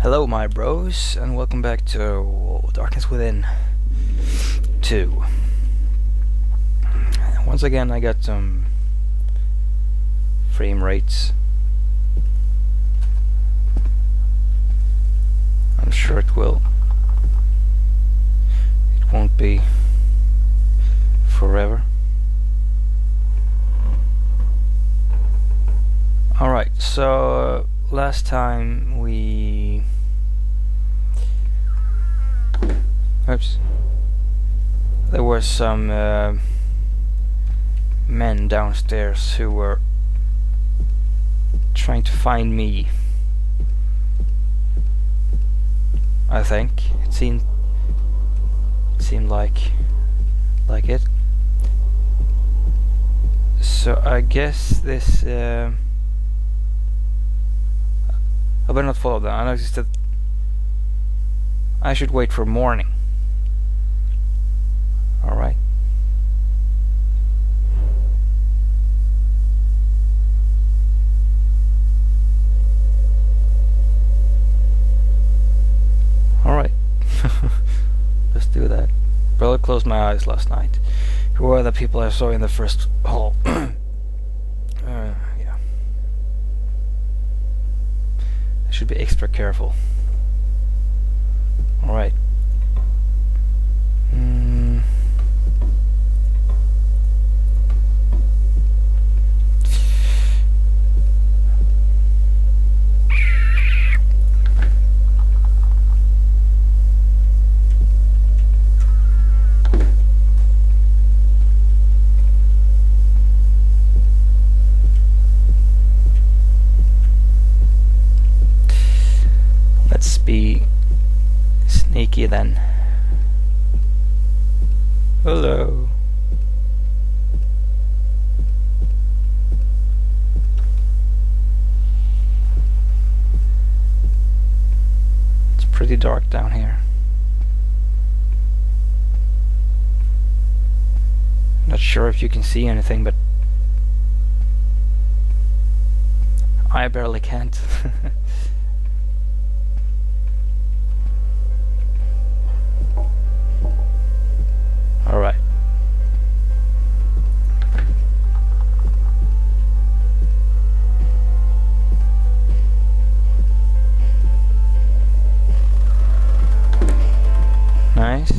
Hello, my bros, and welcome back to Darkness Within 2. Once again, I got some frame rates. I'm sure it won't be forever. Alright, so last time we... Oops. There were some men downstairs who were trying to find me. I think it seemed like it. So I guess this I better not follow them. I noticed that I should wait for morning. Alright. Alright. Let's do that. Probably closed my eyes last night. Who were the people I saw in the first hall? Yeah. I should be extra careful. Alright. Let's be sneaky then. Hello. It's pretty dark down here. Not sure if you can see anything, but I barely can't. Alright. Nice.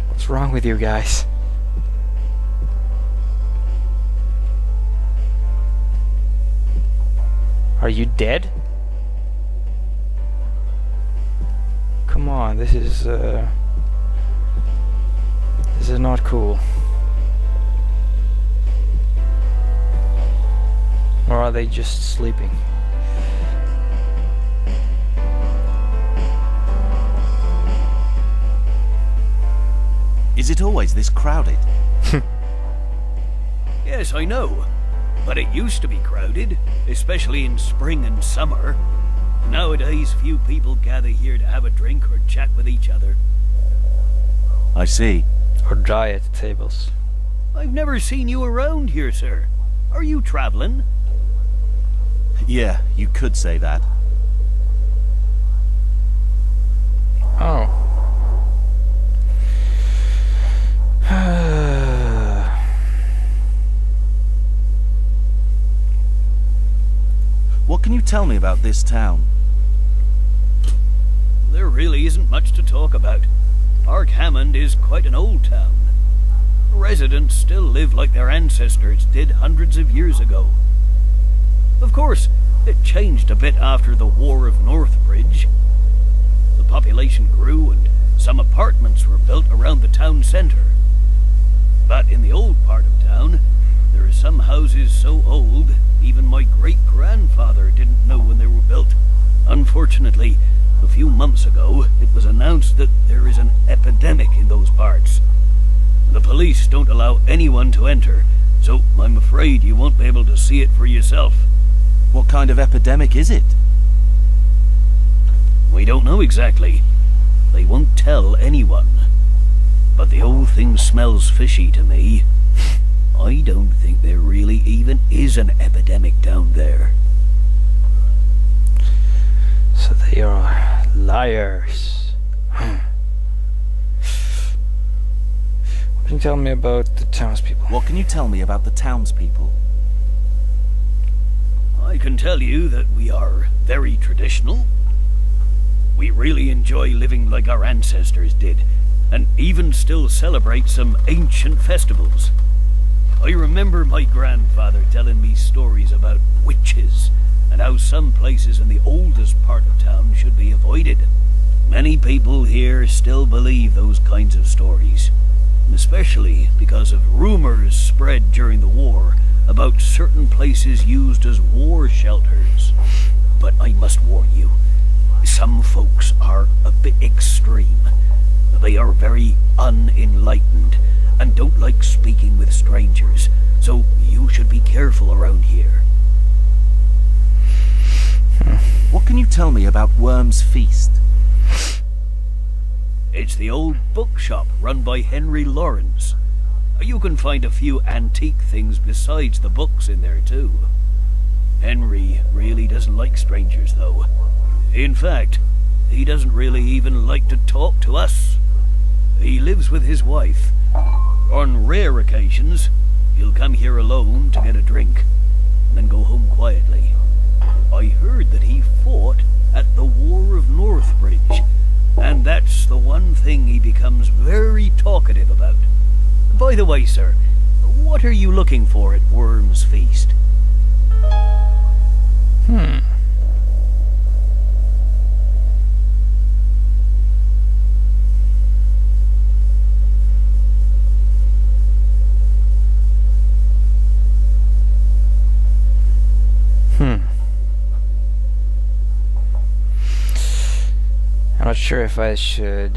What's wrong with you guys? Are you dead? Come on, this is not cool. Or are they just sleeping? Is it always this crowded? Yes, I know. But it used to be crowded, especially in spring and summer. Nowadays, few people gather here to have a drink or chat with each other. I see. Or die at the tables. I've never seen you around here, sir. Are you traveling? Yeah, you could say that. Oh. What can you tell me about this town? There really isn't much to talk about. Ark Hammond is quite an old town. Residents still live like their ancestors did hundreds of years ago. Of course, it changed a bit after the War of Northbridge. The population grew and some apartments were built around the town centre. But in the old part of town, there are some houses so old, even my great-grandfather didn't know when they were built. Unfortunately, a few months ago, it was announced that there is an epidemic in those parts. The police don't allow anyone to enter, so I'm afraid you won't be able to see it for yourself. What kind of epidemic is it? We don't know exactly. They won't tell anyone. But the whole thing smells fishy to me. I don't think there really even is an epidemic down there. So they are liars. What can you tell me about the townspeople? What can you tell me about the townspeople? I can tell you that we are very traditional. We really enjoy living like our ancestors did, and even still celebrate some ancient festivals. I remember my grandfather telling me stories about witches, and how some places in the oldest part of town should be avoided. Many people here still believe those kinds of stories, especially because of rumors spread during the war about certain places used as war shelters. But I must warn you, some folks are a bit extreme. They are very unenlightened and don't like speaking with strangers, so you should be careful around here. What can you tell me about Worm's Feast? It's the old bookshop run by Henry Lawrence. You can find a few antique things besides the books in there too. Henry really doesn't like strangers though. In fact, he doesn't really even like to talk to us. He lives with his wife. On rare occasions, he'll come here alone to get a drink, and then go home quietly. I heard that he fought at the War of Northbridge, and that's the one thing he becomes very talkative about. By the way, sir, what are you looking for at Worm's Feast? I'm not sure if I should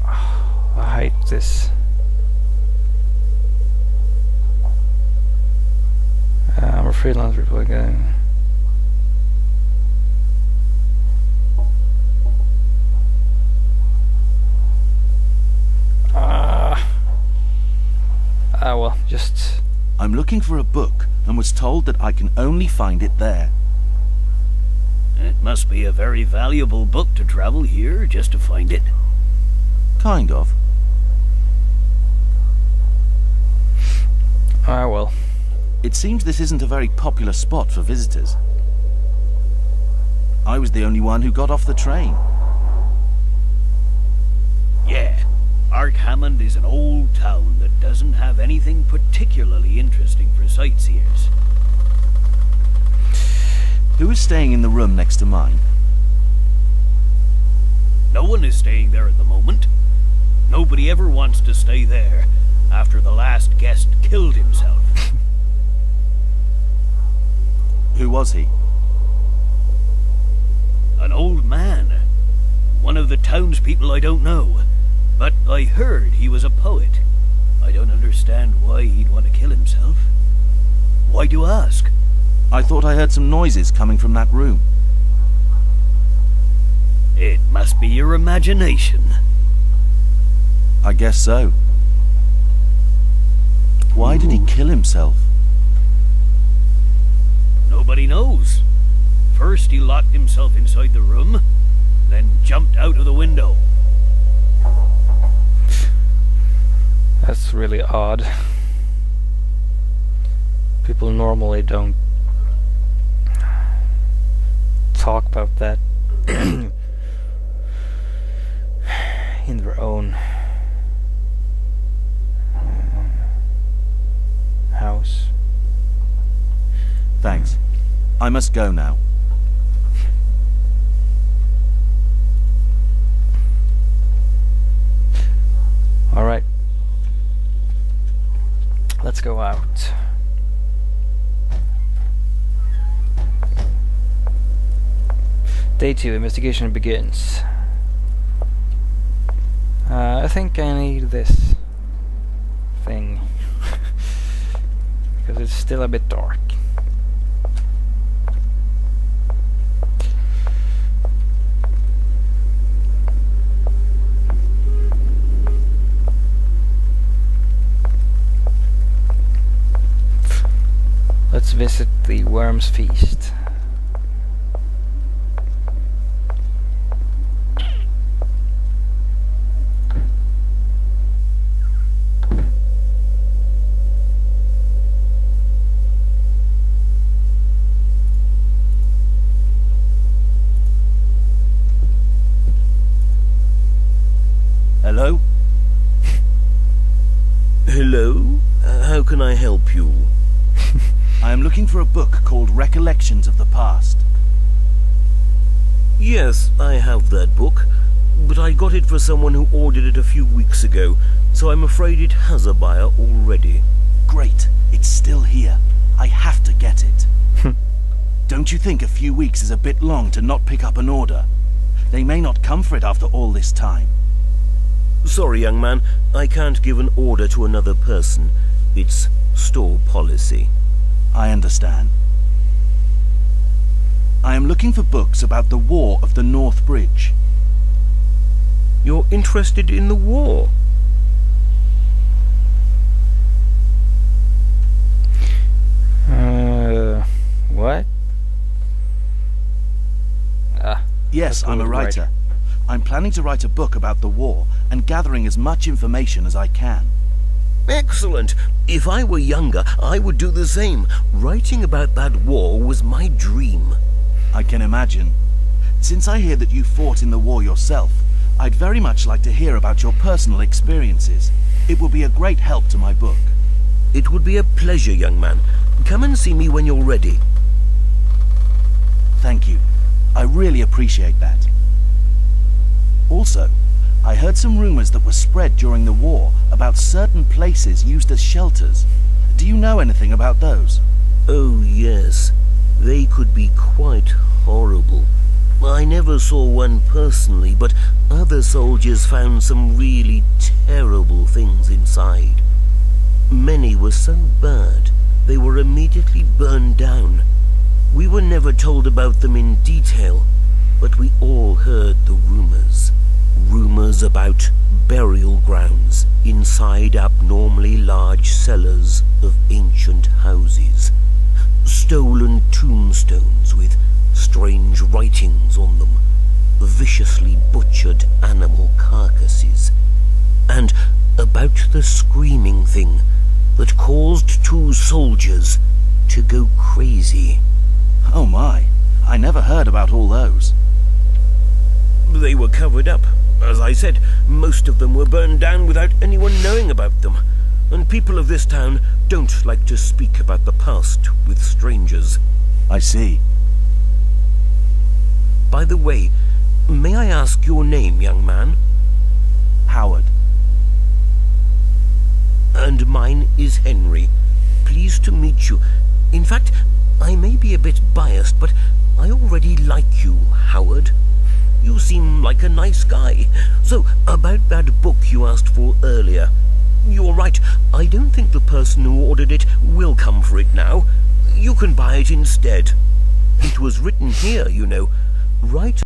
hide this. I'm a freelance report guy. Well, just... I'm looking for a book and was told that I can only find it there. It must be a very valuable book to travel here just to find it. Kind of. Well. It seems this isn't a very popular spot for visitors. I was the only one who got off the train. Yeah, Ark Hammond is an old town that doesn't have anything particularly interesting for sightseers. Who is staying in the room next to mine? No one is staying there at the moment. Nobody ever wants to stay there after the last guest killed himself. Who was he? An old man. One of the townspeople I don't know. But I heard he was a poet. I don't understand why he'd want to kill himself. Why do you ask? I thought I heard some noises coming from that room. It must be your imagination. I guess so. Why did he kill himself? Nobody knows. First he locked himself inside the room, then jumped out of the window. That's really odd. People normally don't talk about that in their own house. Thanks. I must go now. All right. Let's go out. Day 2, investigation begins. I think I need this thing because it's still a bit dark. Let's visit the Worm's Feast. Hello? Hello? How can I help you? I am looking for a book called Recollections of the Past. Yes, I have that book, but I got it for someone who ordered it a few weeks ago, so I'm afraid it has a buyer already. Great, it's still here. I have to get it. Don't you think a few weeks is a bit long to not pick up an order? They may not come for it after all this time. Sorry, young man, I can't give an order to another person. It's store policy. I understand. I am looking for books about the War of the North Bridge. You're interested in the war? What? Yes, I'm a writer. I'm planning to write a book about the war and gathering as much information as I can. Excellent. If I were younger, I would do the same. Writing about that war was my dream. I can imagine. Since I hear that you fought in the war yourself, I'd very much like to hear about your personal experiences. It will be a great help to my book. It would be a pleasure, young man. Come and see me when you're ready. Thank you. I really appreciate that. Also, I heard some rumors that were spread during the war about certain places used as shelters. Do you know anything about those? Oh, yes. They could be quite horrible. I never saw one personally, but other soldiers found some really terrible things inside. Many were so bad, they were immediately burned down. We were never told about them in detail, but we all heard the rumors. Rumors about burial grounds inside abnormally large cellars of ancient houses. Stolen tombstones with strange writings on them. Viciously butchered animal carcasses. And about the screaming thing that caused 2 soldiers to go crazy. Oh my, I never heard about all those. They were covered up. As I said, most of them were burned down without anyone knowing about them. And people of this town don't like to speak about the past with strangers. I see. By the way, may I ask your name, young man? Howard. And mine is Henry. Pleased to meet you. In fact, I may be a bit biased, but I already like you, Howard. You seem like a nice guy. So, about that book you asked for earlier. You're right, I don't think the person who ordered it will come for it now. You can buy it instead. It was written here, you know, right